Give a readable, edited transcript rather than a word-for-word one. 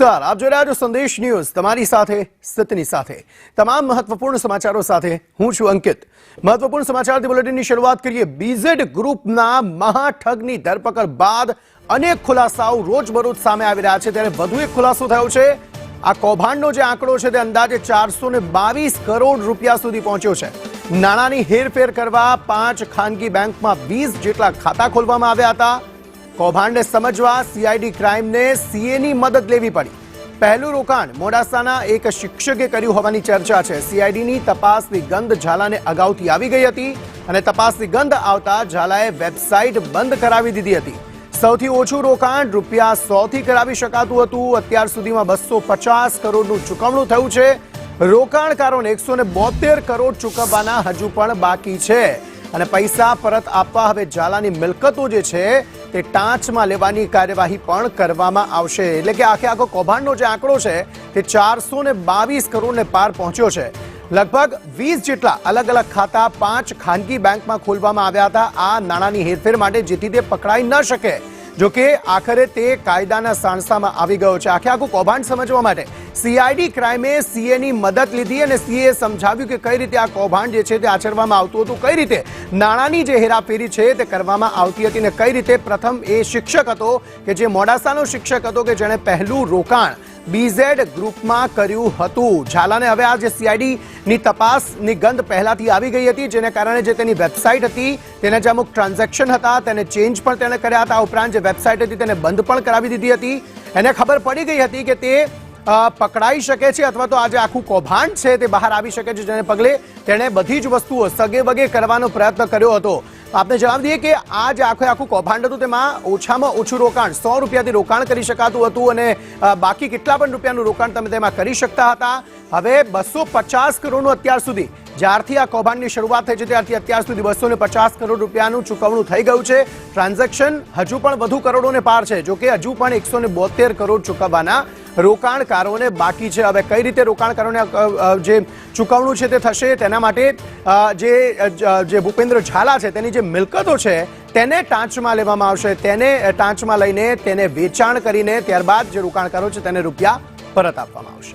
નમસ્કાર, આપ જોઈ રહ્યા છો સંદેશ ન્યૂઝ, તમારી સાથે સત્યની સાથે તમામ મહત્વપૂર્ણ સમાચારો સાથે હું છું અંકિત। મહત્વપૂર્ણ સમાચારથી બુલેટિનની શરૂઆત કરીએ। બીઝેડ ગ્રુપના મહાઠગની ધરપકડ બાદ અનેક ખુલાસાઓ રોજબરોજ સામે આવી રહ્યા છે, ત્યારે વધુ એક ખુલાસો થયો છે। આ કૌભાંડનો જે આંકડો છે તે અંદાજે 422 કરોડ રૂપિયા સુધી પહોંચ્યો છે। નાણાંની હેરફેર કરવા 5 ખાનગી બેંકમાં 20 જેટલા ખાતા ખોલવામાં આવ્યા હતા। કૌભાંડને સમજવા સીઆઈડી ક્રાઇમને સીએની મદદ લેવી પડી। પહેલું રોકાણ મોડાસાના એક શિક્ષકે કર્યું હોવાની ચર્ચા છે। સીઆઈડીની તપાસની ગંધ ઝાલાને અગાઉથી આવી ગઈ હતી અને તપાસની ગંધ આવતા ઝાલાએ વેબસાઇટ બંધ કરાવી દીધી હતી। સૌથી ઓછું રોકાણ રૂપિયા 100 થી કરાવી શકાતું હતું। અત્યાર સુધીમાં 250 કરોડનું ચૂકવણું થયું છે। રોકાણકારોને 172 કરોડ ચૂકવવાના હજુ પણ બાકી છે અને પૈસા પરત આપવા હવે ઝાલાની મિલકતો જે છે તે ટાંચમાં લેવાની કાર્યવાહી પણ કરવામાં આવશે। એટલે કે આખો કૌભાંડનો જે આંકડો છે તે 422 કરોડને પાર પહોંચ્યો છે। લગભગ 20 જેટલા અલગ અલગ ખાતા 5 ખાનગી બેંકમાં ખોલવામાં આવ્યા હતા આ નાણાંની હેરફેર માટે, જેથી તે પકડાઈ ન શકે। જોકે આખરે તે કાયદાના સાણસામાં આવી ગયો છે। આખું કૌભાંડ સમજવા માટે સીઆઈડી ક્રાઇમે સીએની મદદ લીધી અને સીએ સમજાવ્યું કે કઈ રીતે આ કૌભાંડ જે છે તે આચરવામાં આવતું હતું, કઈ રીતે નાણાંની જે હેરાફેરી છે તે કરવામાં આવતી હતી અને કઈ રીતે પ્રથમ એ શિક્ષક હતો કે જે મોડાસાનો શિક્ષક હતો કે જેણે પહેલું રોકાણ બીઝેડ ગ્રુપમાં કર્યું હતું। ઝાલાને હવે આ જે સીઆઈડીની તપાસની ગંધ પહેલાથી આવી ગઈ હતી, જેને કારણે જે તેની વેબસાઇટ હતી તેના જે અમુક ટ્રાન્ઝેક્શન હતા તેને ચેન્જ પણ તેને કર્યા હતા। આ ઉપરાંત જે વેબસાઇટ હતી તેને બંધ પણ કરાવી દીધી હતી। એને ખબર પડી ગઈ હતી કે તે પકડાઈ શકે છે અથવા તો આ જે આખું કૌભાંડ છે તે બહાર આવી શકે છે, જેને પગલે તેણે બધી જ વસ્તુઓ સગે વગે કરવાનો પ્રયત્ન કર્યો હતો। આપને જણાવી દઈએ કે આ જે આખું કૌભાંડ હતું તેમાં ઓછામાં ઓછું રોકાણ 100 રૂપિયાથી રોકાણ કરી શકાતું હતું અને બાકી કેટલા પણ રૂપિયાનું રોકાણ તમે તેમાં કરી શકતા હતા। હવે 250 કરોડનું અત્યાર સુધી, જ્યારથી આ કૌભાંડની શરૂઆત થઈ છે ત્યારથી અત્યાર સુધી 250 કરોડ રૂપિયાનું ચૂકવણું થઈ ગયું છે। ટ્રાન્ઝેક્શન હજુ પણ વધુ કરોડોને પાર છે, જોકે હજુ પણ 172 કરોડ ચૂકવવાના રોકાણકારોને બાકી છે। હવે કઈ રીતે રોકાણકારોને જે ચૂકવણું છે તે થશે, તેના માટે જે ભૂપેન્દ્ર ઝાલા છે તેની જે મિલકતો છે તેને ટાંચમાં લેવામાં આવશે। તેને ટાંચમાં લઈને તેને વેચાણ કરીને ત્યારબાદ જે રોકાણકારો છે તેને રૂપિયા પરત આપવામાં આવશે।